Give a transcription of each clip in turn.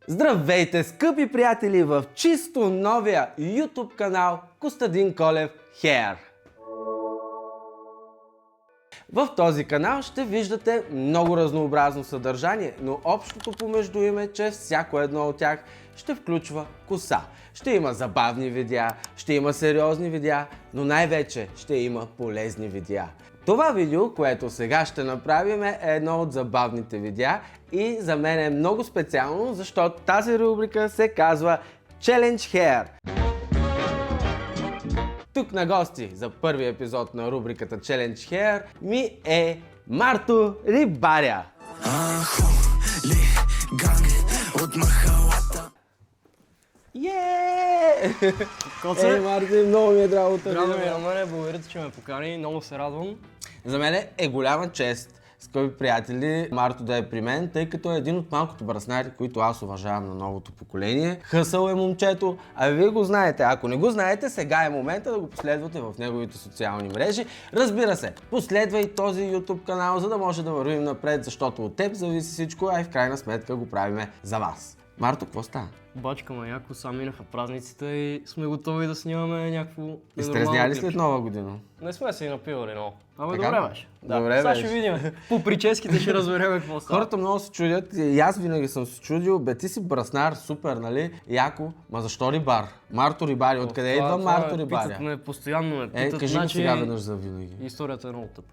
Здравейте, скъпи приятели, в чисто новия YouTube канал Костадин Колев Hair. В този канал ще виждате много разнообразно съдържание, но общото помежду им е, че всяко едно от тях ще включва коса. Ще има забавни видеа, ще има сериозни видеа, но най-вече ще има полезни видеа. Това видео, което сега ще направим, е едно от забавните видеа и за мен е много специално, защото тази рубрика се казва Challenge Hair. Тук на гости за първи епизод на рубриката Challenge Hair ми е Марто Рибаря. Ей, Марто, много ми е драго да Драго ми е на мене, благодаря, че ме покани, много се радвам. За мен е голяма чест, скъпи приятели, Марто да е при мен, тъй като е един от малкото браснари, които аз уважавам на новото поколение. Хъсъл е момчето, а вие го знаете. Ако не го знаете, сега е момента да го последвате в неговите социални мрежи. Разбира се, последвай този YouTube канал, за да може да вървим напред, защото от теб зависи всичко, а и в крайна сметка го правиме за вас. Марто, какво става? Бачка Маяко, сам минаха празниците и сме готови да снимаме някакво Изтрезня ли след Нова година? Не сме се и напивали много. Абе, Така? добре беше. Добре сега беше. ще видим. По прическите ще разберем какво става. Хората много се чудят и аз винаги съм се чудил, бе ти си браснар, супер, нали? Яко, ма защо рибар? Марто Рибаря, откъде идва Марто Рибаря? Питат ме, постоянно ме питат. Кажи го сега веднъж за винаги. Историята е много тъпа.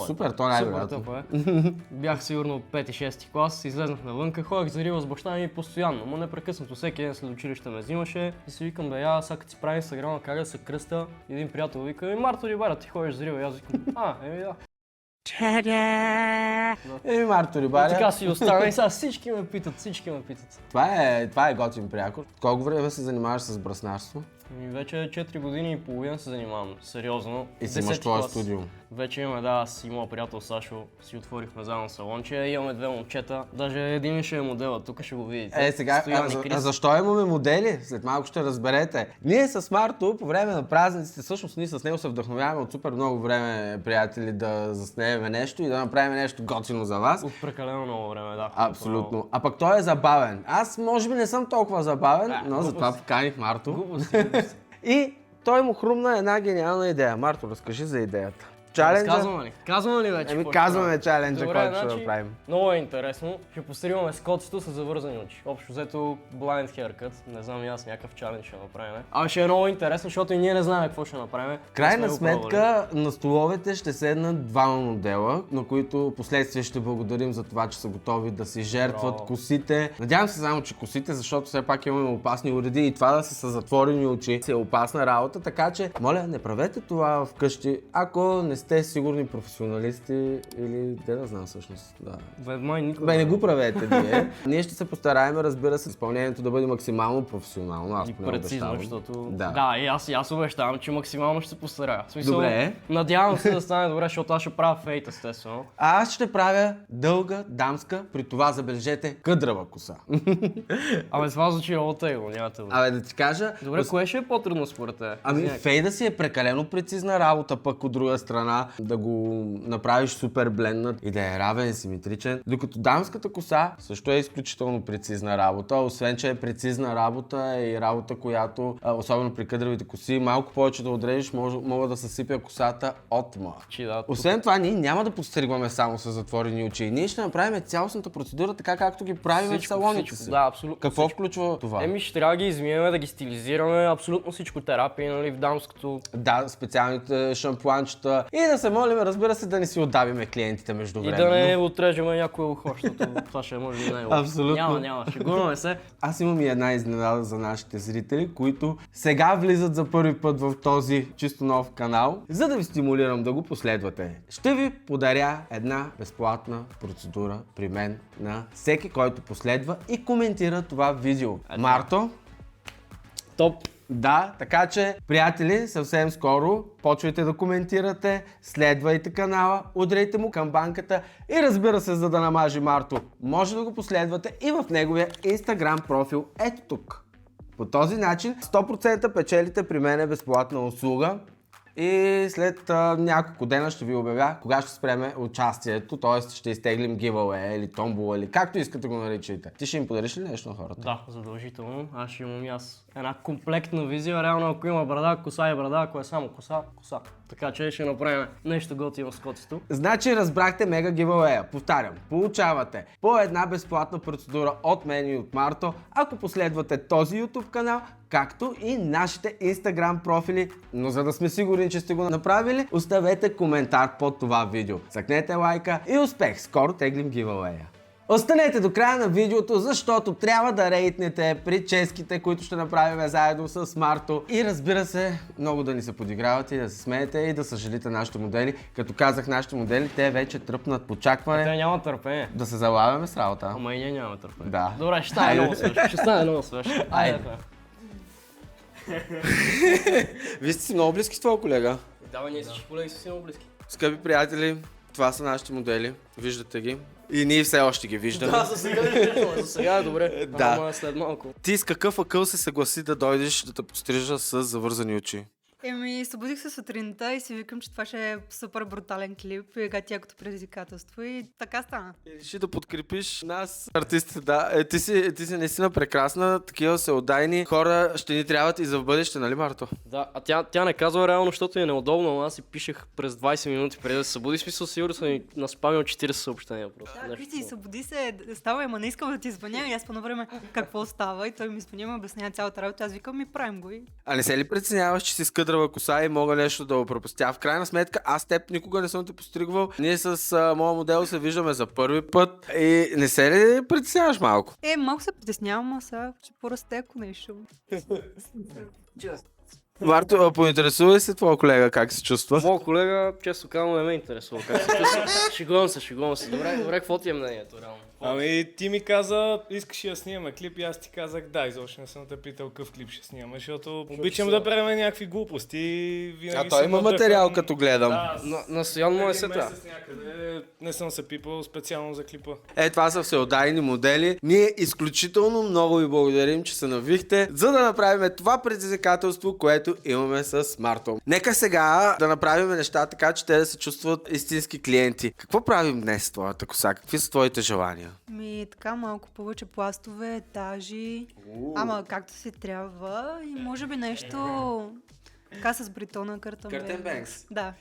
Супер, то най-вероятно. Супер тъпа е. Бях сигурно 5-6 клас, излезнах навънка, ходех за риба с баща ми постоянно, но непрекъснато, всеки ден след училище ме взимаше и си викам, бе, сега като си прави инстаграма, как да се кръста, един приятел вика, Марто Рибаря, ти ходиш за риба, и аз викам, да. Марто И Рибаря. така си остана и сега всички ме питат. Това е готин прякор. Колко време се занимаваш с браснарство? Вече 4 години и половина се занимавам, сериозно. И си имаш твое студио. Вече имаме, да, аз и моят приятел Сашо си отворихме заедно салонче, имаме две момчета, даже един ще е модела, тук ще го видите. Сега, защо имаме модели? След малко ще разберете. Ние с Марто по време на празниците, всъщност ние с него се вдъхновяваме от супер много време, приятели, да заснеме нещо и да направим нещо готино за вас. От прекалено много време, да. Абсолютно. А пък той е забавен. Аз може би не съм толкова забавен, но затова поканих Марто. И той му хрумна една гениална идея. Марто, разкажи за идеята. Чаленджа. Казваме ли вече? Казваме чаленджа, добре, който ще направим. Много е интересно. Ще постримаме скотчето с завързани очи. Общо взето blind haircut. Не знам и аз някакъв чалендж ще направим. А ще е много интересно, защото и ние не знаем какво ще направим. Крайна сметка на столовете ще седнат двама модела, на които последствие ще благодарим за това, че са готови да си жертват косите. Надявам се само, че косите, защото все пак имаме опасни уреди и това да са с затворени очи е опасна работа, така че моля, не правете това вкъщи, ако не сте сигурни професионалисти или де да знам всъщност. Да. Не го правете вие. Ние ще се постараем, разбира се, изпълнението да бъде максимално професионално. Аз и прецизно, защото... Да, и аз обещавам, че максимално ще се постарая. Смисъл, добре. Надявам се да стане добре, защото аз ще правя фейт, естествено. Аз ще правя дълга, дамска, при това забележете, къдрава коса. Абе, това звучи много тегло, няма тегло. Абе, да ти кажа... Добре, кое ще е по-трудно според те? Фейда си е прекалено прецизна работа, пък от друга страна да го направиш супер бленднат и да е равен, симетричен. Докато дамската коса също е изключително прецизна работа, освен че е прецизна работа и работа, която, особено при къдравите коси, малко повече да отрежеш, мога да съсипя косата от Освен това, ние няма да подстригваме само с затворени очи. Ние ще направим цялостната процедура така, както ги правим в салоните си. Да, абсолютно. Какво включва това? Ще трябва да ги измием, да ги стилизираме, абсолютно всичко терапия, нали, в дамското. Да, специалните шампуанчета и да се молим, разбира се, да не си отдавиме клиентите междувременно. И да не отрежеме някое ухо, защото това ще може би най-лошо. Абсолютно. Няма, шегуваме се. Аз имам и една изненада за нашите зрители, които сега влизат за първи път в този чисто нов канал, за да ви стимулирам да го последвате. Ще ви подаря една безплатна процедура при мен на всеки, който последва и коментира това видео. Марто? Топ! Да, така че, приятели, съвсем скоро почвайте да коментирате, следвайте канала, удряйте му камбанката и разбира се, за да намажи Марто, може да го последвате и в неговия Instagram профил ето тук. По този начин 100% печелите при мен безплатна услуга и след няколко дена ще ви обявя кога ще спреме участието, т.е. ще изтеглим giveaway или томбола или както искате го наричайте. Ти ще им подариш ли нещо на хората? Да, задължително. Аз ще имам и аз една комплектна визия. Реално ако има брада, коса и брада, ако е само коса, коса. Така че ще направим нещо готино с котето. Значи разбрахте мега giveaway. Повтарям, получавате по една безплатна процедура от мен и от Марто, ако последвате този YouTube канал, както и нашите Instagram профили. Но за да сме сигурни, че сте го направили, оставете коментар под това видео. Цъкнете лайка и успех! Скоро теглим giveaway. Останете до края на видеото, защото трябва да рейтнете прическите, които ще направим заедно с Марто. И разбира се, много да ни се подигравате и да се смеете и да съжалите нашите модели. Като казах нашите модели, те вече тръпнат по чакване. Те няма търпение. Да се залавяме с работа. Ама и ние няма търпение. Да. Добре, ще стане много свеж. Ще стане много свеж. Айде. Вие сте си много близки с твоя колега. Да, ние всички колеги са си много близки. Скъпи приятели, това са нашите модели. Виждате ги. И ние все още ги виждаме. Да, за сега е добре. Да. Ама след малко. Ти с какъв акъл се съгласи да дойдеш да те пострижа с завързани очи? Събудих се сутринта и си викам, че това ще е супер брутален клип и тягото предизвикателство и така стана. И реши да подкрепиш нас, артистите, да. Ти си наистина прекрасна, такива всеотдайни хора ще ни трябват и за в бъдеще, нали Марто? Да, а тя не казва реално, защото е неудобно, но аз си пишех през 20 минути преди да се събуди. Смисъл, сигурно съм и наспамил 40 съобщения просто. Да, Кристи, събуди се, става, ама не искам да ти звъня и аз по време какво става и той ми звъня, ме обяснява цялата работа, аз викам ми правим го и... А не се ли преценяваш, че си скъдрава коса и мога нещо да го пропустя? В крайна сметка, аз теб никога не съм те постригвал. Ние с моя модел се виждаме за първи път и не се ли притесняваш малко? Малко се притеснявам, а сега ще порасте, ако нещо. Марто, поинтересува се твоя колега как се чувства? Моя колега, често казвам, не ме интересува как се чувства. Шегувам се. Добре, какво ти е мнението реално? Ами ти ми каза, искаш ли да снимаме клип и аз ти казах да, изобщо не съм те питал какъв клип ще снимаме, защото обичам да правим някакви глупости и винаги А той има материал, като гледам. Да, На Стоян му е един сета. месец някъде не съм се пипал специално за клипа. Това са всеотдайни модели. Ние изключително много ви благодарим, че се навихте, за да направим това предизвикателство, което имаме с Марто. Нека сега да направим неща така, че те да се чувстват истински клиенти. Какво правим днес с твоята коса? Какви са твоите желания? Така малко повече пластове, етажи, ама както си трябва и може би нещо така с бритона Къртен Бенкс. Да.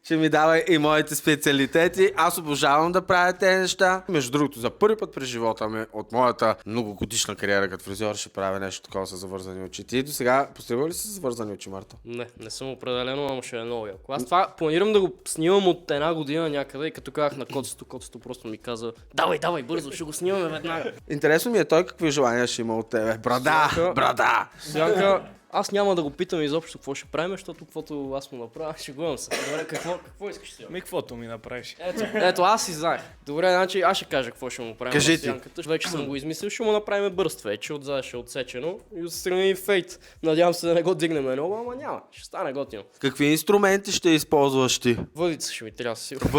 Ще ми дава и моите специалитети. Аз обожавам да правя тези неща. Между другото, за първи път през живота ми от моята многогодишна кариера като фризьор ще правя нещо такова с завързани очи. Ти до сега постригвал ли си с завързани очи, Марто? Не съм определено, ама ще е много яко. Аз това планирам да го снимам от една година някъде и като казах на котството просто ми каза давай, бързо, ще го снимаме веднага. Интересно ми е той какви желания ще има от тебе. Брада! Сянка, аз няма да го питам изобщо какво ще правим, защото каквото аз му направя, шегувам се. Добре, какво искаш сега? Каквото ми направиш. Ето, аз си знаех. Добре, значи аз ще кажа какво ще му правим. Кажи на ти. Сянката. Вече съм го измислил, ще му направим бърст вече, отзад ще е отсечено и отстрани фейт. Надявам се да не го дигнем много, ама няма. Ще стане готино. Какви инструменти ще използваш ти? Въдица ще ми трябва сигурно.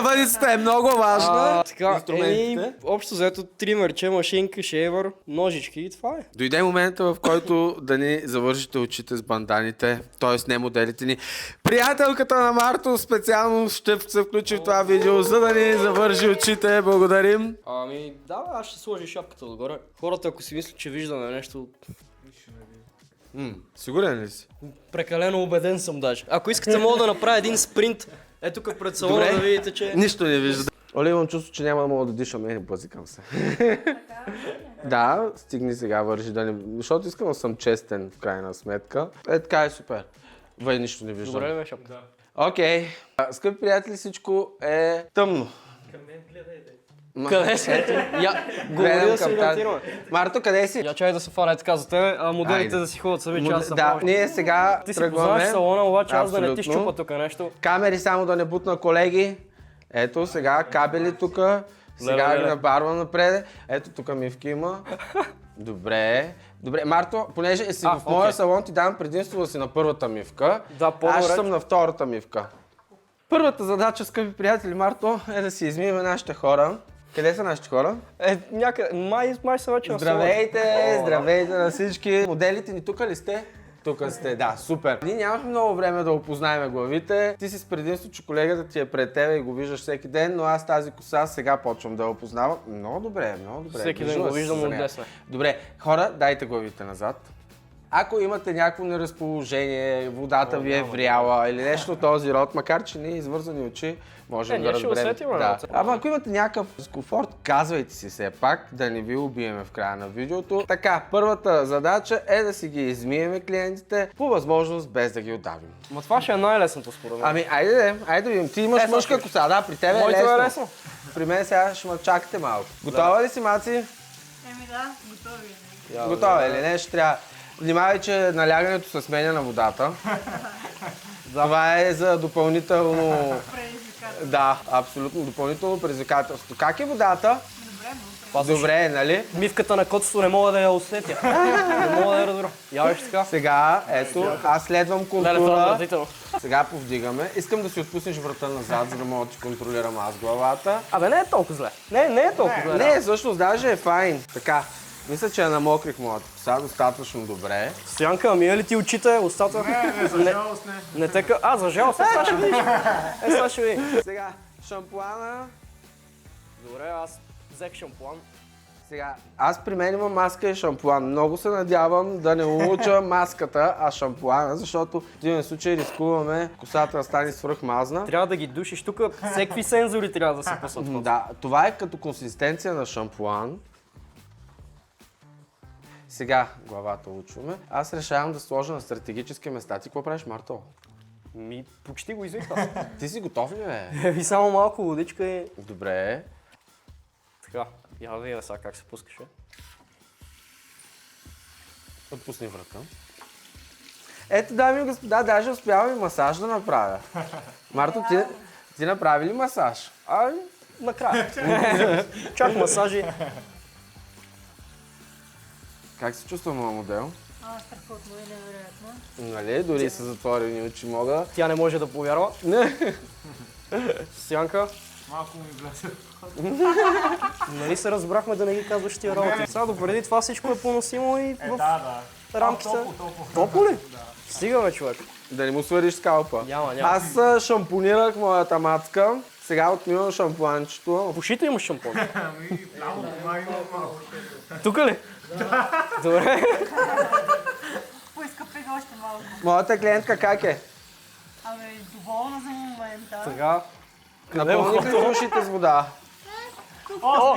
Въдицата е много важна. Така, Инструментите? общо взето тримерче, машинка, шейвър, ножички и това е. Дойде момента, в който да ни завършите очите с банданите, т.е. не моделите ни. Приятелката на Марто специално ще се включи в това видео, за да ни завърши очите. Благодарим. Ами да, аз ще сложа шапката отгоре. Хората, ако си мислят, че виждаме нещо, Сигурен ли си? прекалено убеден съм даже. Ако искате, мога да направя един спринт. Ето тук пред салона да видите, че... Нищо не вижда. Оля, имам чувство, че няма да мога да дишам. Базикам се. Да, стигни сега, вържи да не... Защото искам да съм честен в крайна сметка. Така е супер. Вай, нищо не виждам. Добре ли бе шапката? Окей. Скъпи приятели, всичко е тъмно. Къде си? Говори да се ориентираме. Марто, къде си? Я чай да се фара така за тебе, а моделите Айде. да си ходят сами, че аз съм Да, помощ. ние сега Ти си познаваш тръгваме. салона, обаче аз да не ти Абсолютно. щупа тук нещо. Камери само да не бутна, колеги. Ето сега кабели тук. Сега Леле, ги леле. набарвам напред. Ето тук мивки има. Добре. Марто, понеже си в моя окей. салон, ти давам предимство да си на първата мивка. Да, по-добре. Аз ще съм на втората мивка. Първата задача, скъпи приятели, Марто, е да си измием нашите хора. Къде са нашите хора? Някъде, май са вече на салона. Здравейте, здравейте на всички. Моделите ни тук ли сте? Тук сте, да, супер. Ние нямахме много време да опознаем главите. Ти си с предимство, че колегата ти е пред тебе и го виждаш всеки ден, но аз тази коса сега почвам да я опознавам. Много добре, много добре. Всеки ден го виждам от десна. Добре, хора, дайте главите назад. Ако имате някакво неразположение, водата ви е вряла или нещо от този род, макар че не е извързани очи, можем да разберем. Усетим, да. Ама ако имате някакъв дискомфорт, казвайте си все пак, да не ви убиеме в края на видеото. Така, първата задача е да си ги измиеме клиентите, по възможност без да ги отдавим. Ма това ще е най-лесното според мен. Ами, айде да видим. Ти имаш мъжка коса, да, при тебе е Моето лесно. е лесно. При мен сега ще ме чакате малко. Готова ли си, Маци? Еми да, готови. Готова е ли? Не, ще трябва. Внимавай, че налягането се сменя на водата. Това е за допълнително... Да, абсолютно допълнително предизвикателство. Как е водата? Добре, нали? Мивката на котството не мога да я усетя. Не мога да я разбера. Яваш така. Сега, ето, аз следвам Леле, това е контура. отвратително. Сега повдигаме. Искам да си отпуснеш врата назад, за да мога да ти контролирам аз главата. Абе, не е толкова зле. Не е толкова зле. Не, всъщност даже е файн. Така, мисля, че я намокрих моята коса достатъчно добре. Стоянка, ами ли ти очите, устата? Не, за жалост не. Не тека. А, за жалост, сега ще видиш. Сега ще видиш. Сега, шампуана. Добре, аз взех шампуан. Сега, аз при мен имам маска и шампуан. Много се надявам да не улуча маската, а шампуана, защото в един случай рискуваме косата да стане свръхмазна. Трябва да ги душиш тук. Всеки сензори трябва да се пуснат. Да, това е като консистенция на шампуан. Сега главата учваме. Аз решавам да сложа на стратегически места. Ти какво правиш, Марто? Почти го извиках. Ти си готов ли, бе? И само малко водичка и... Добре. Така, я да видя сега как се пускаше. Отпусни врата. Ето, дами и господа, даже успявам и масаж да направя. Марто, ти направи ли масаж? Накрая. Чак масажи. Как се чувства моят модел? Страхотно и невероятно. Нали, дори с затворени очи мога. Тя не може да повярва. Не. Стоянка, Малко ми влезе. нали се разбрахме да не ги казваш тия работи? Сега допреди това всичко е поносимо и в Да. рамките. Топло. Топло ли? Стигаме, човек. Да не му свариш скалпа. Няма. Аз шампонирах моята мацка. Сега отмивам шампуанчето. В ушите имаш шампон. Само помагай малко. Тук ли? Добре. Поиска преди още малко. Моята клиентка как е? Абе, доволна за момента. Сега. Напълних ли ушите с вода? О!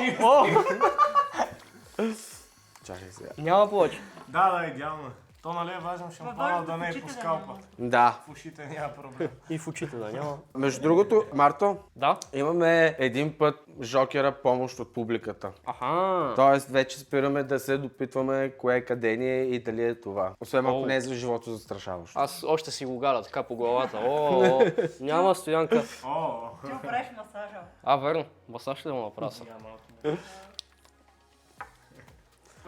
Чакай сега. Няма повече. Да, идеално. То нали е важно шампуана да не е по скалпа. Да. В ушите няма проблем. И в очите да няма. Между другото, Марто, Да? имаме един път жокера помощ от публиката. Аха. Тоест вече спираме да се допитваме кое къде ни е и дали е това. Освен ако не е за живото застрашаващо. Аз още си го галя така по главата. О, няма Стоянка. Ти го правиш масажа. Верно. Масаж ли да му направя сега?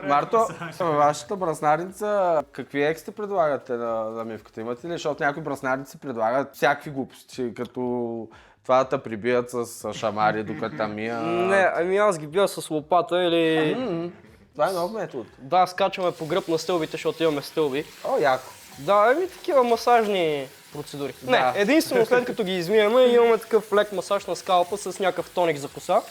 Марто, във вашата браснарница, какви ексти предлагате на мивката? Имате ли? Защото някои браснарници предлагат всякакви глупости, като това да те прибият с шамари, докато мия. Не, ами аз ги бия с лопата или... Това е нов метод. Да, скачаме по гръб на стълбите, защото имаме стълби. О, яко. Да, такива масажни процедури. Да. Не, единствено след като ги измиеме, имаме такъв лек масаж на скалпа с някакъв тоник за коса.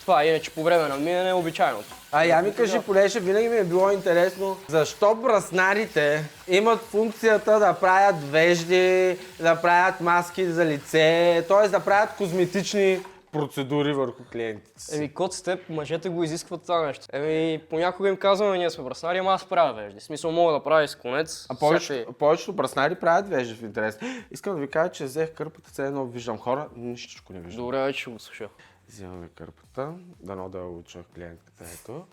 Това е иначе по време на миене е обичайното. Я ми кажи, понеже винаги ми е било интересно, защо браснарите имат функцията да правят вежди, да правят маски за лице, т.е. да правят козметични процедури върху клиентите си. Кот с теб, мъжете го изискват това нещо. Понякога им казваме, ние сме браснари, ама аз правя вежди. В смисъл мога да правя с конец. Повечето браснари правят вежди в интерес. Искам да ви кажа, че взех кърпата, все едно виждам хора, нищичко не виждам. Добре, вече ще го слуша. Взимаме кърпата, дано да уча клиентката, ето.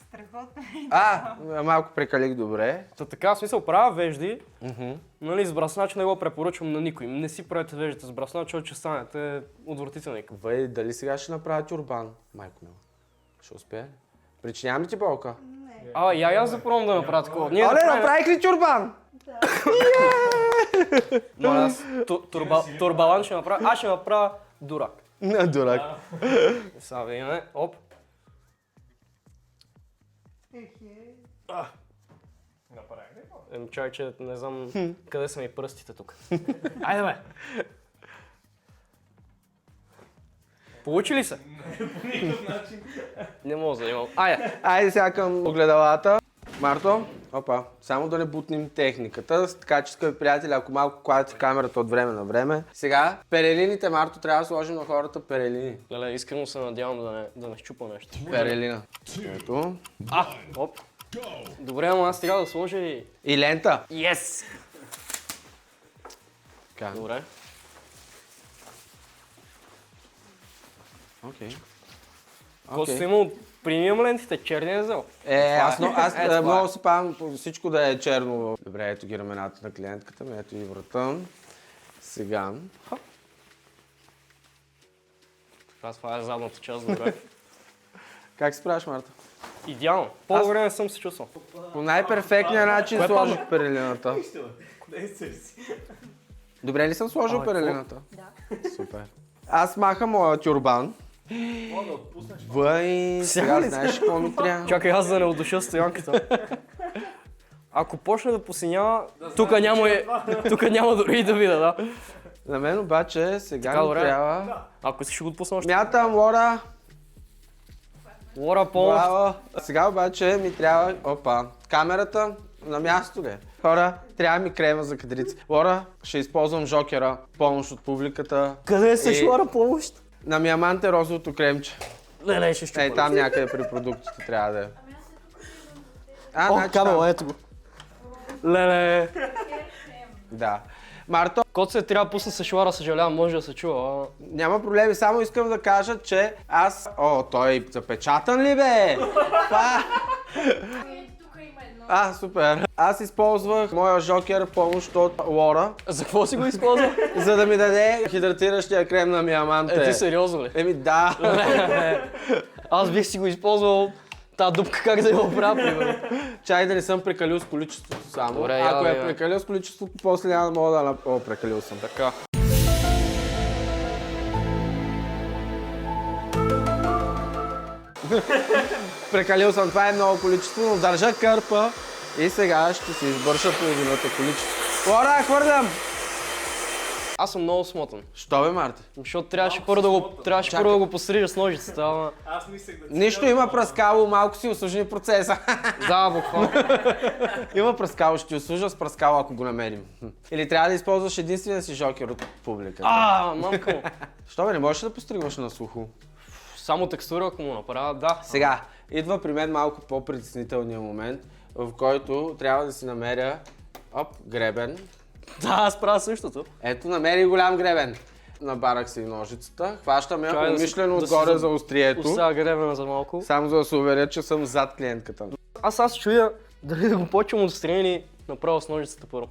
Страхотно. Малко прекалих добре. Така, в смисъл правя вежди, нали, с браснач не го препоръчвам на никой. Не си правите веждите с браснач, защото ще станете отвратителни. Вей, дали сега ще направя тюрбан, майко мила? Ще успея ли? Причинявам ли ти болка? И аз запробвам да направя такова. Направих ли тюрбан? Аз турбалан ще направя, аз ще направя дурак. Не, дурак. Сега видиме, оп. Направи ли? Чай, че не знам къде са ми пръстите тук. Айде бе! Получи ли се? По никакъв начин. Не мога да занимавам. Айде! Айде сега към огледалата. Марто, опа, само да не бутнем техниката, така че, скъпи приятели, ако малко клавате камерата от време на време. Сега, перелините, Марто, трябва да сложим на хората перелини. Леле, искрено се надявам да не щупа нещо. Перелина. Ето. Оп! Добре, ама аз трябва да сложа и... И лента. Yes! Така. Добре. Окей. Косто си имал премиум лентите, черния е взел. Аз това е. много си павам всичко да е черно. Добре, ето ги рамената на клиентката ми, ето и врата. Сега. Това е задната част, добре. Как се справиш, Марта? Идеално. По-добре не съм се чувствал. По най-перфектния начин Кое сложих перелината. Добре ли съм сложил перелината? Да. Супер. Аз махам моя тюрбан. Въй, сега знаеш какво ми трябва. Чакай аз да не удуша стоянката. Ако почне да посинява, тук няма дори и да видя, да. На мен обаче сега Така, ми добре. трябва... Ако си ще го отпусна още. Мятам, Лора. Лора по... Браво. Сега обаче ми трябва... Опа. Камерата на място ли е? Хора, трябва ми крема за кадрици. Лора, ще използвам жокера. Помощ от публиката. Къде И- е Лора помощ? На Миамант е розовото кремче. Не, ще щупа. Там някъде при продуктите трябва да е. О, значи кабела, там. ето го. Леле. Да. Марто, Кот се трябва да пусна с Лора, съжалявам, може да се чува. няма проблеми, само искам да кажа, че аз... О, той запечатан ли бе? Това... Тук има едно. Супер. Аз използвах моя жокер помощ от Лора, За какво си го използва? за да ми даде хидратиращия крем на Миаманте. Ти сериозно ли? Еми да. Аз бих си го използвал тази дупка как да я оправя, примерно. Чай да не съм прекалил с количеството само. Добре, Ако я, е прекалил с количеството, после няма да мога да... О, прекалил съм. Така. Прекалил съм, това е много количество, но държа кърпа и сега ще си избърша половината количество. Лора, хвърлям! Аз съм много смотан. Що бе, Марти? Защото трябваше първо да го пострижа с ножицата, ама... Аз мислех да Нищо, има пръскало, малко си усложни процеса. Да, буквално. Има пръскало, ще ти услужа с пръскало, ако го намерим. Или трябва да използваш единствения си жокер от публиката. Мамка му. Що бе, не можеш да постригваш на сухо? Само текстура, ако му направя, да. Сега, идва при мен малко по-притеснителния момент, в който трябва да си намеря гребен. Да, аз правя същото. Ето, намери голям гребен. Набарах си ножицата, хващам я Чакай да си- умишлено да си отгоре за- за острието, Оставя гребена за малко. само за да се уверя, че съм зад клиентката. Аз чуя дали да го почвам отстрани направо с ножицата първо.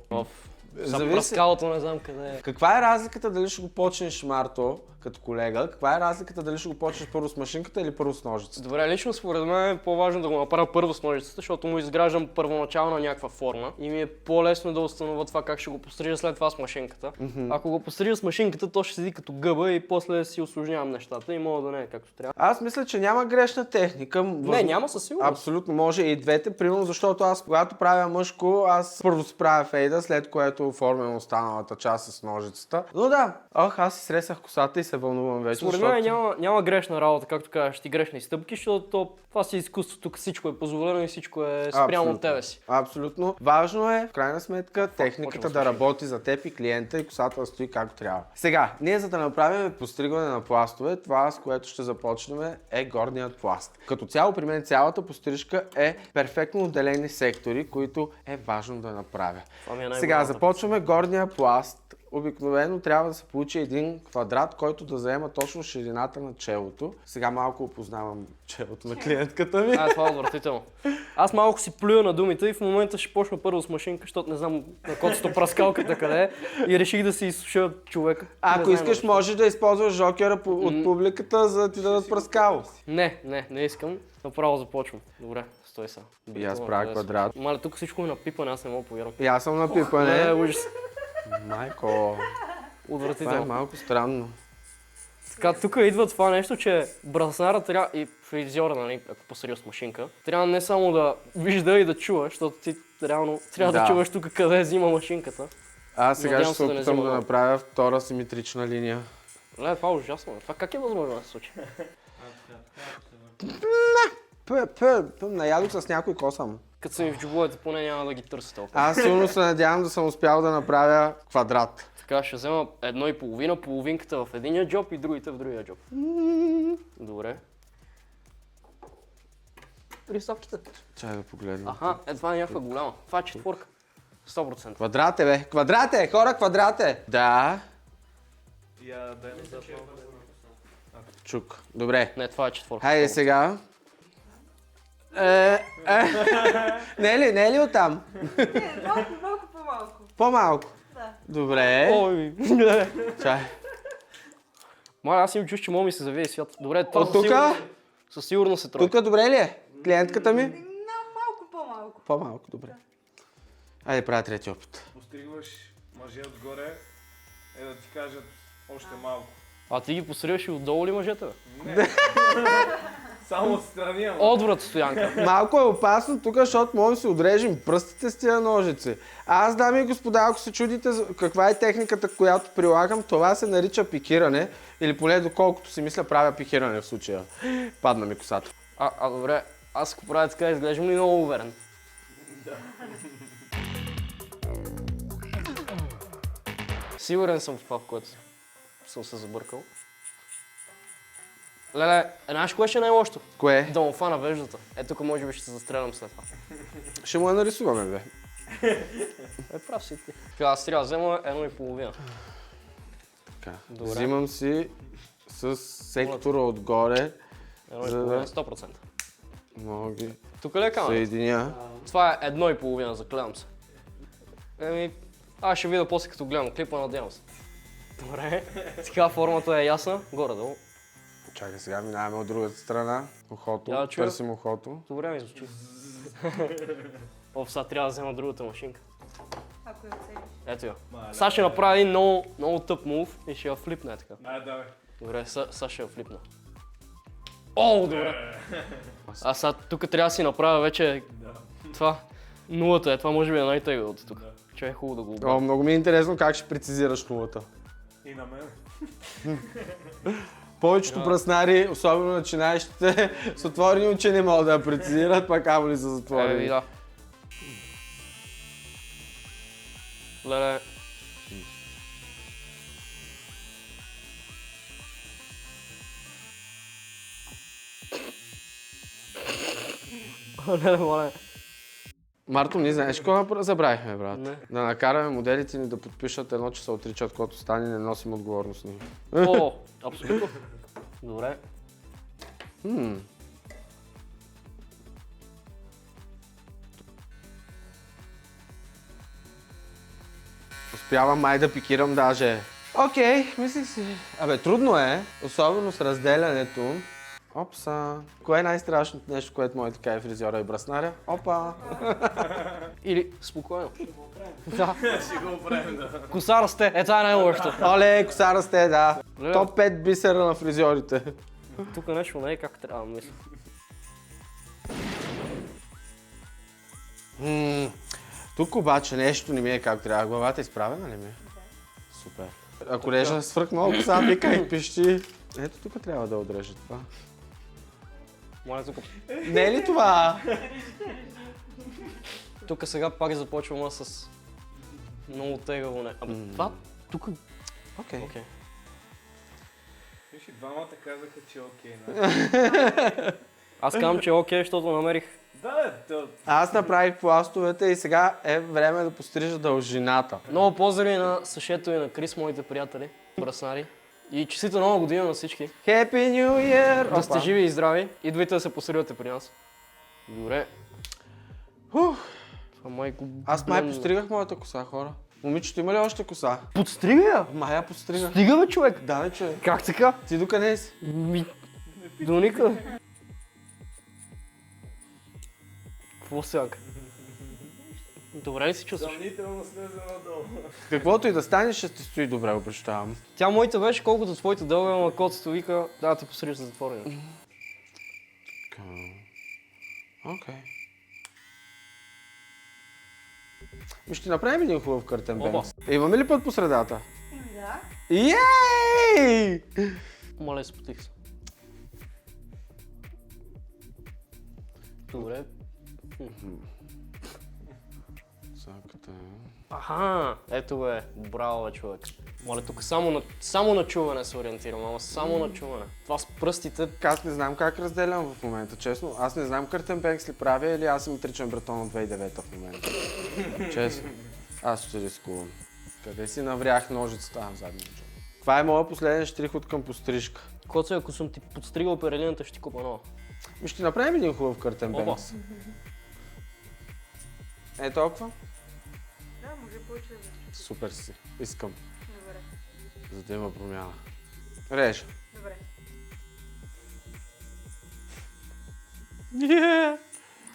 Зависи. Пръскалото не знам къде е. Каква е разликата дали ще го почнеш, Марто, като колега? Каква е разликата дали ще го почнеш първо с машинката или първо с ножицата? Добре, лично според мен е по-важно да го направя първо с ножицата, защото му изграждам първоначална някаква форма и ми е по-лесно да установя това как ще го пострижа след това с машинката. Ако го пострижа с машинката, то ще седи като гъба и после си усложнявам нещата и мога да не е както трябва. Аз мисля, че няма грешна техника. Не, няма със сигурност. Абсолютно, може и двете, примерно, защото аз, когато правя мъжко, аз първо си правя фейда, след което оформям останалата част с ножицата. Но да, аз си сресах косата и се вълнувам вече. Според мен няма грешна работа, както кажеш, ти грешни стъпки, защото това си изкуство, тук всичко е позволено и всичко е спрямо Абсолютно. от тебе си. Абсолютно. Важно е, в крайна сметка, техниката почвам да с работи за теб и клиента и косата да стои както трябва. Сега, ние за да направим постригване на пластове, това с което ще започнем е горният пласт. Като цяло при мен цялата пострижка е перфектно отделени сектори, които е важно да направя. Това ми е Сега най-голямата. започваме горния пласт. Обикновено трябва да се получи един квадрат, който да заема точно ширината на челото. Сега малко опознавам челото на клиентката ми. Това е отвратително. Аз малко си плюя на думите и в момента ще почна първо с машинка, защото не знам на котото праскалката къде е и реших да си изсуша човека. Ако Не искаш, знам можеш да използваш жокера от публиката, за да ти дадат пръскало. Не искам. Направо започвам. Добре, стой сега. И аз правя квадрат. Мале, тук всичко е напипане, аз не мога да повярвам. И аз съм на Не, пипане. ужас. Майко, това е Отвратително. малко странно. Така, тук идва това нещо, че браснара трябва и фризьора, нали, ако посредил с машинка, трябва не само да вижда и да чува, защото ти реално трябва да Да. чуваш тук къде взима машинката. Аз сега Надявам ще се се да не опитам взима да много. направя втора симетрична линия. Ле, това е ужасно. Това как е възможно да се случи? Наядох с някой косъм. Като са ми в джобовете, поне няма да ги търся толкова. Аз силно се надявам да съм успял да направя квадрат. Така ще взема 1,5, половинката в единия джоб и другите в другия джоб. Добре. Рисовките. Чай да погледнем. Аха, това е някаква голяма. Това е четворка. 100%. Квадрат е, бе. Квадрат е, хора, квадрат е. Да. Я дай назад малко. Чук. Добре. Не, това е четворка. Хайде сега. Не е ли оттам? Не, малко по-малко. По-малко. Да. Добре. Ой, Чай. Маля, аз имам чуш, че мога ми се завие свят. Добре, това От тука? със сигурност е тройка. Тук добре ли е? Клиентката ми? Малко по-малко. По-малко, добре. Айде правя трети опит. Постригваш мъже отгоре, да ти кажат още малко. А ти ги посрещаш и отдолу ли мъжете, бе? Не. Само отстрани, ама. Отврат стоянка. Малко е опасно тук, защото можем да си отрежем пръстите с тия ножици. Аз, дами и господа, ако се чудите каква е техниката, която прилагам, това се нарича пикиране. Или поне доколкото си мисля, правя пикиране в случая. Падна ми косата. Добре, аз ако правя така, изглеждам ли много уверен? Сигурен съм в това, в което съм се забъркал. Леле, знаеш кое ще е най-лошото? Кое? Да му фана веждата. Тук може би ще се застрелям след това. Ще му я нарисуваме, бе. Прав си ти. Така, аз трябва да взема 1,5. Така. Добре. Взимам си с сектора отгоре, за 1,5, да 100%. мога ги Тук ли е камера? съединя. Това е 1,5, заклевам се. Аз ще видя после като гледам клипа, надявам се. Добре. Така формата е ясна, горе-долу. Чакай, сега минаваме от другата страна. Ухото, Я да чуя. търсим ухото. Добре ми звучи. Сега трябва да взема другата машинка. Ако я целиш. Ето я. Сега ще направя един много тъп мув и ще я флипне така. Давай. Добре, сега ще я флипна. О, добре. А сега тук трябва да си направя вече това. Нулата е, това може би е най-теглото тук. Че е хубаво да го обърна. Много ми е интересно как ще прецизираш нулата. И на мен. Повечето браснари, особено начинаещите, с отворени очи не могат да я прецизират, пак камо ли са затворени. Да. Леле. Леле, моля. Марто, ние знаеш какво забравихме, брат? Не. Да накараме моделите ни да подпишат едно, че се отричат, когато стане, не носим отговорност ние. О, абсолютно. Добре. Успявам май да пикирам даже. Окей, мислих си. Абе, трудно е, особено с разделянето. Опса. Кое е най-страшното нещо, което може да каже фризьора и браснаря? Опа. Или спокойно. Да. Ще го оправим, да. Коса расте, това е най-лошото. Оле, коса расте, да. Леле. Топ 5 бисера на фризьорите. Тук нещо не е как трябва да мисля. Тук обаче нещо не ми е как трябва. Главата изправена ли ми е? Супер. Ако режа свръх много коса, вика и пищи. Ето тук трябва да отрежа това. Моля тук. Не е ли това? Тук сега пак започвам с много тегаво не. Абе, това тук. Окей. Окей. Виж, и двамата казаха, че е окей. Аз казвам, че е окей, защото намерих. Да, то... Аз направих пластовете и сега е време да пострижа дължината. Много поздрави на Сашето и на Крис, моите приятели, браснари. И честита нова година на всички. Happy New Year! Да сте живи и здрави. Идвайте да се посривате при нас. Добре. Ух, Това майко... аз май постригах моята коса, хора. Момичето има ли още коса? Подстрига я? Май я пострига. Стига бе, човек! Да, бе, човек. Как така? Ти докъде си? До никъде. Какво сянка? Добре ли си чувстваш? Съмнително слезе надолу. Каквото и да стане, ще ти стои добре, обещавам. Тя моята беше колкото твоите дълга, ама котството вика, да те посриш за затворено. Окей. Ще направим един хубав къртен Опа. бенкс. Имаме ли път по средата? Да. Йей! Моля, спотих се. Добре. Цаката. Аха, ето бе, браво бе, човек. Моля, тук само на чуване се ориентирам, ама само на чуване. Това с пръстите... Аз не знам как разделям в момента, честно. Аз не знам къртен бенкс ли правя или аз съм отричан братон от 2009 в момента. Честно. Аз ще рискувам. Къде си наврях ножицата? В задния джоб. Това е моят последен штрих от към пострижка. Коце, ако съм ти подстригал перелината, ще ти купа нова. Ще направим един хубав къртен Опа. бенкс. Е толкова? Да, може повече да. Супер си. Искам. Добре. За да има промяна. Реж. Добре.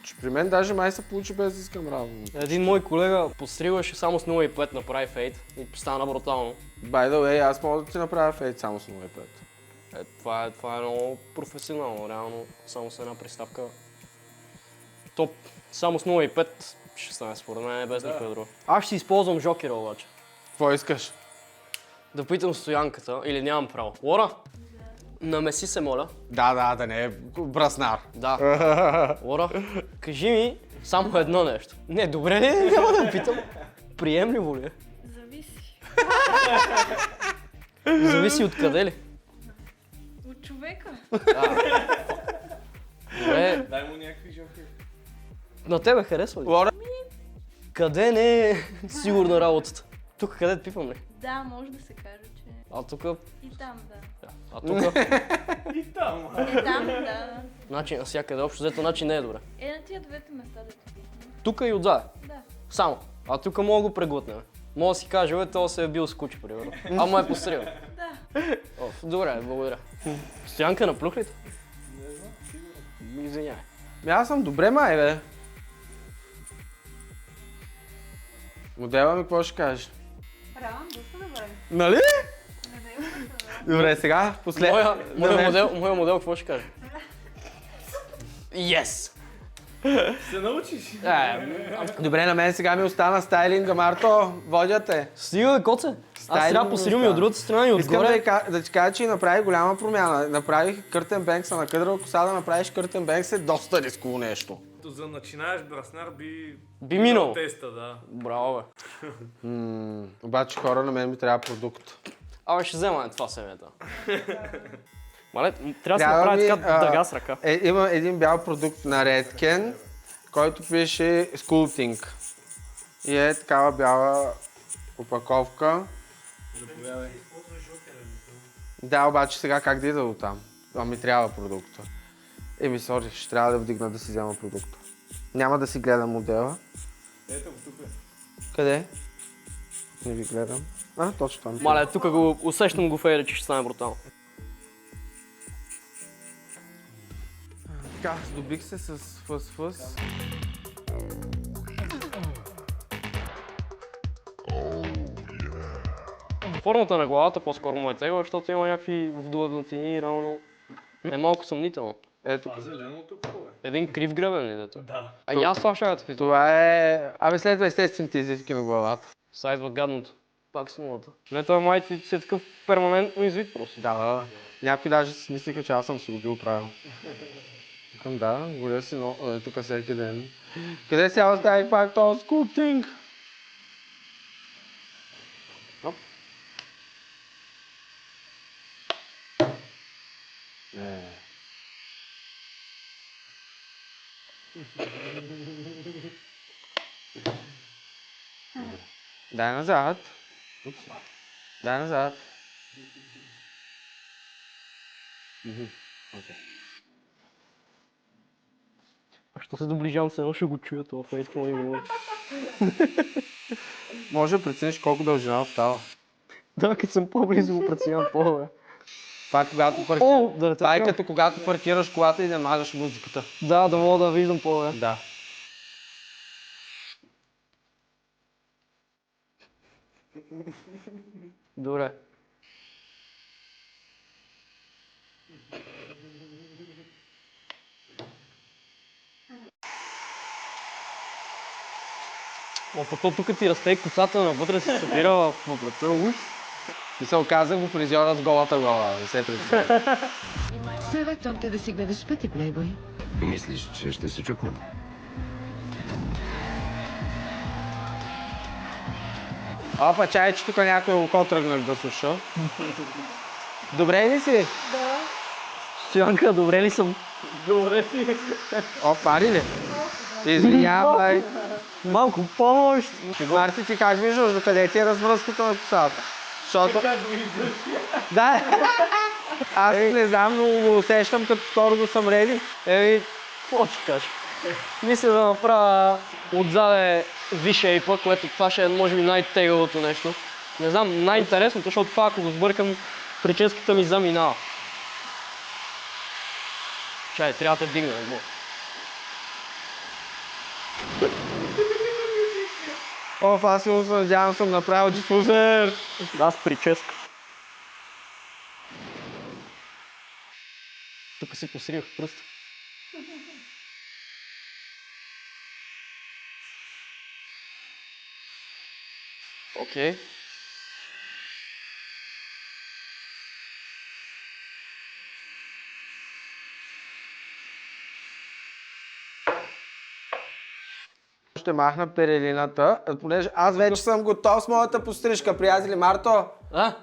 Че при мен даже май се получи без да искам работа. Един мой колега подстригваше само с 0,5, направи фейт и стана брутално. By the way, аз мога да ти направя фейт само с 0,5. Това е много професионално, реално, само с една приставка. Топ, само с 0,5 ще стане според мен, без никой друг. Аз ще използвам жокера обаче. Какво искаш? Да питам стоянката, или нямам право. Лора, намеси се, моля. Да не е браснар. Да. Лора, кажи ми само едно нещо. Не, добре ли? Няма да питам. Приемливо ли е? Зависи. Зависи от къде ли. От човека. Добре, Дай му някакви жокери. на тебе харесва ли? Лора, Къде не е сигурна работата? Тук къде пипам ли? Да, може да се каже, че... А тук... И там, да. А тук... И там. Е, там, да. Значи навсякъде, общо взето, значи не е добре. Е, на тия двете места да ти пипнем. Тук и отзад. Да. Само. А тук мога да го преглътнем. Мога да си каже, бе, то се е бил с куче, примерно. Ама е постригал. Да. Добре, благодаря. Стоянка на плюх ли? Не знам, сигурно. Извинявай. аз съм добре май, бе. Модела ми какво ще кажеш? Правам доста добре. Нали? Не ме Добре, сега послед... Моя модел, какво ще каже? Yes! Се научиш. Добре, на мен сега ми остана стайлинга, Марто. Водя те. Стига бе, коце! Аз Стайлинг трябва ми посилим и от остана. другата страна и Искам отгоре. да ти кажа, че и направи голяма промяна. Направих къртен бенкса на къдрава коса, да направиш къртен бенкс е доста рисково нещо. За начинаеш браснар Би минал. теста, да. Браво, бе. Обаче хора, на мен ми трябва продукт. Абе, ще взема това семета. Мале, трябва да се Трябва направи ми, така дъга с ръка. Има един бял продукт на Redken, който пише Sculpting. И е такава бяла опаковка. Заповядай. Да, обаче сега как да ида до там? Това ми трябва продукта. Сори, ще трябва да вдигна да си взема продукта. Няма да си гледам модела. Ето го тук. Къде? Не ви гледам. Точно там. Мале, тук го усещам го фейда, че ще стане брутално. Така, здобих се с фъс-фъс. Формата на главата по-скоро му е тегла, защото има някакви вдлъбнатини и равно. Е малко съмнително. Ето, Зеленото какво е? Един крив гребен ли дето? Да. А и аз това ще да те това е... следва естествените езики на главата. Сайдва гадното. Пак с нулата. Не, това май ти си е такъв перманентно извит просто. Да. Някои даже си мислиха, че аз съм си го бил правил. Викам, да, голя си, но тук всеки ден. Къде сега оставих пак този скулптинг? Оп. Дай назад. Дай назад. А що се доближавам, се едно ще го чуя това фейт, какво има. Може да прецениш колко дължина остава. Да, като съм по-близо го преценявам по-добре. Това е когато Това е като когато паркираш колата и да мажеш музиката. Да, да мога да виждам по-добре. Да. Добре. О, пък то тук ти расте и косата навътре се събира в врата. Уж. И се оказах го фризьора с голата глава, не се представя. Съветвам те да си гледаш пъти, плейбой. Мислиш, че ще се чукнем? Опа, чай, че тук някой око тръгнах да слуша. Добре ли си? Стоянка, добре ли съм? Добре си. О, пари ли? Извинявай. Малко помощ. Марти, ти как виждаш докъде ти е развръзката на косата? Защото... Да. Аз не знам, но го усещам като скоро да съм реди. Какво ти кажа? Мисля да направя отзаде V-shape, което това ще е може би най-тегалото нещо. Не знам, най-интересното, защото това ако го сбъркам, прическата ми заминава. Чай, трябва да те дигна, не мога. Оф, аз силно се надявам, съм направил дифузер. Аз прическа. Тук си посрих пръста. Окей. Ще махна перелината, понеже аз вече съм готов с моята пострижка, приятели. Марто,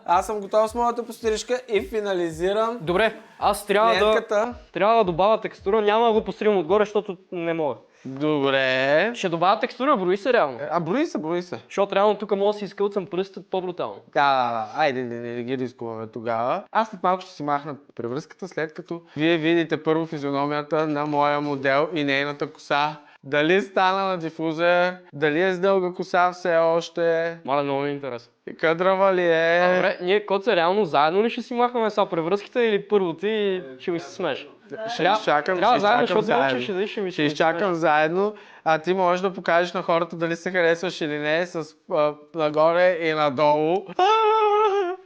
аз съм готов с моята пострижка и финализирам Добре, аз трябва да добавя текстура, няма да го постригам отгоре, защото не мога. Добре. Ще добавя текстура, брои се реално. Брои се. Защото реално тук мога да си изкълцам пръстът по-брутално. Да. Айде, не ги рискуваме тогава. Аз след малко ще си махна превръзката, след като вие видите първо физиономията на моя модел и нейната коса. Дали стана на дифузер, дали е с дълга коса все още, Маля, много ми е интересно. и къдрава ли е. Добре, ние коца реално заедно ли ще си махаме сега превръзките или първо ти и ще ми се смеш? Ще изчакам заедно, защото заедно. иначе ще ми Ще изчакам заедно, а ти можеш да покажеш на хората дали се харесваш или не с нагоре и надолу.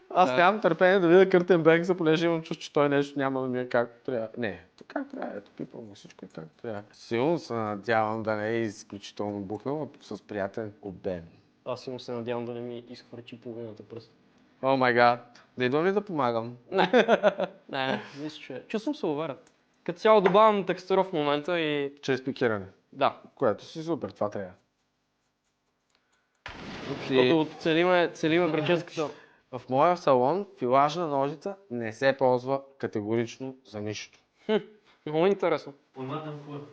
Аз нямам търпение да видя Къртенберг, понеже имам чувство, че той нещо няма да ми е както трябва. Не, как трябва, ето пипам го, всичко е както трябва. Силно се надявам да не е изключително бухнал, а с приятен обем. Аз силно се надявам да не ми изхвърчи половината пръст. О май гад, да идвам ли да помагам? Не, мисля, че чувствам се уверен. Като цяло добавям текстура в момента и... Чрез пикиране. Да. Което си супер, това трябва. Защото целиме прическата. В моя салон филажна ножица не се ползва категорично за нищо. Много интересно.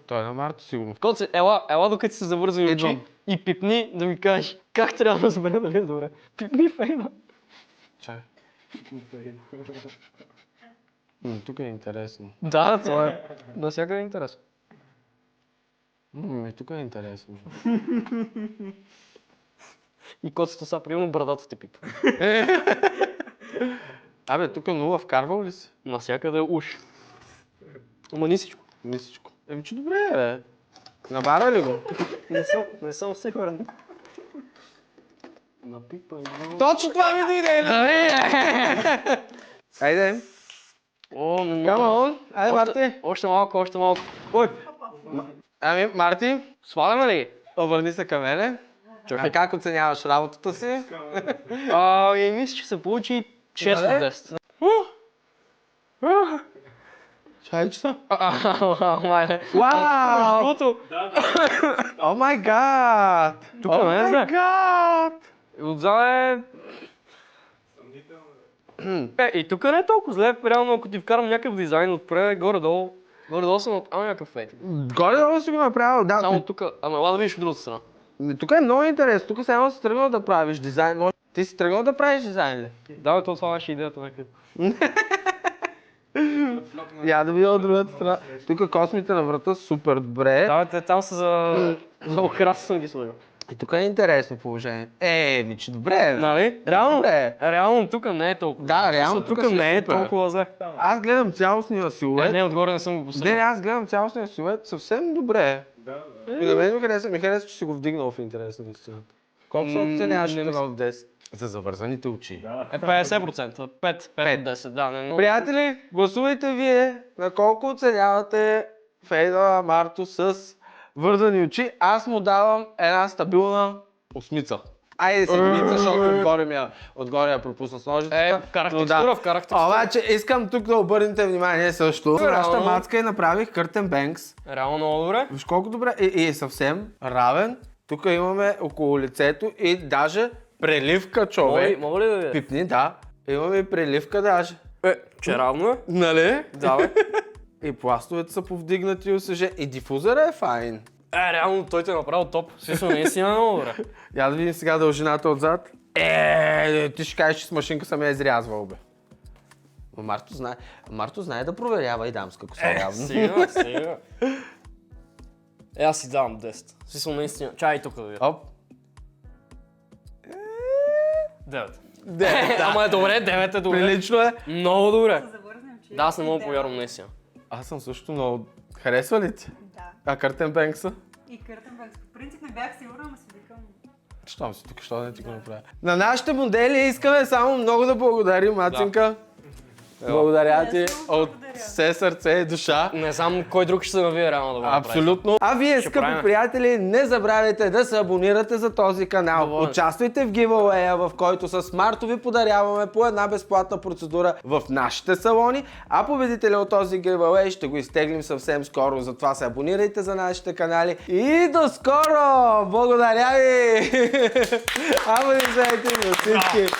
Той е на Марто сигурно. Коце, ела докато се завързваме очи Идвам. и пипни да ми кажеш как трябва да разбера дали е добре. Пипни фейна. Чай. Тук е интересно. Да, това е. Навсякъде е интересно. Тук е интересно. И коцето са, примерно брадата те пипа. Абе, тук нула вкарвал ли си? Навсякъде е уш. Ама нисичко. Мисличко. Че добре е, бе. Набара ли го? Не съм сигурен. Напипай много. Точно това ми дойде! Айде. О, не Come on. Айде, Марти. Още малко. Ой, Ами, Марти, сваляме ли? обърни се към мене. А как оценяваш работата си? И мисля, че се получи 6 от 10. Чайчета. Мале. Вау! Защото О май гад! тук не е зле. гад! Отзад и тук не е толкова зле, реално ако ти вкарам някакъв дизайн отпред, горе-долу съм от някакъв фейт. Горе-долу си го направил, да. Само тук, ама ела да видиш от другата страна. Тук е много интересно. Тук само си тръгнал да правиш дизайн. Ти си тръгнал да правиш дизайн ли? Да, бе, това беше идеята някъде. Я да видя от другата страна. Тук космите на врата супер добре. Да, бе, те там са за охрана съм ги сложил. И тук е интересно положение. Че добре е. Нали? Реално, Добре. реално тук не е толкова. Да, реално Тук не е супер. толкова зле. Аз гледам цялостния силует. Не, отгоре не съм го Не, посред. аз гледам цялостния силует съвсем добре. И на мен ми хареса, че си го вдигнал в интерес на истината. Колко се оценяваш не от 10? За завързаните очи. 50%. 5 от 10, да. Не, Приятели, гласувайте вие на колко оценявате Фейда Марто с вързани очи. Аз му давам една стабилна Осмица. Айде седмица, защото отгоре я пропусна с ножицата. Вкарах Но текстура, вкарах текстура. Обаче искам тук да обърнете внимание също. Реално. Нашата мацка и направих къртен бенкс. Реално много добре. Виж колко добре. И е съвсем равен. Тук имаме около лицето и даже преливка, човек. Мога ли да видя? Пипни, да. Имаме и преливка даже. Че равно е? Нали? Да, бе. И пластовете са повдигнати и осъже. И дифузъра е файн. Реално той те е направил топ. Смисъл, наистина много добре. Я да видим сега дължината отзад. Ти ще кажеш, че с машинка съм я изрязвал, бе. Но Марто знае да проверява и дамска коса явно. Сега. Аз си давам 10. Смисъл, наистина. Чай тук да видя. Оп. 9. Ама е добре, 9 е добре. Прилично е. Много добре. Завързнем, че... Да, аз не мога да повярвам наистина. Аз съм също много... Харесва ли ти? Да. А къртен бенкса? И Къртенбенкс. По принцип не бях сигурна, ама си викам... Щом си тук, що да не ти го направя? На нашите модели искаме само много да благодарим, Мацинка. Благодаря ти от все сърце и душа. Не знам кой друг ще се навие реално да го направи. Абсолютно. А вие, скъпи правим. приятели, не забравяйте да се абонирате за този канал. Доволен. Участвайте в giveaway, в който с Марто ви подаряваме по една безплатна процедура в нашите салони, а победителя от този giveaway ще го изтеглим съвсем скоро. Затова се абонирайте за нашите канали и до скоро! Благодаря ви! Абонирайте на всички!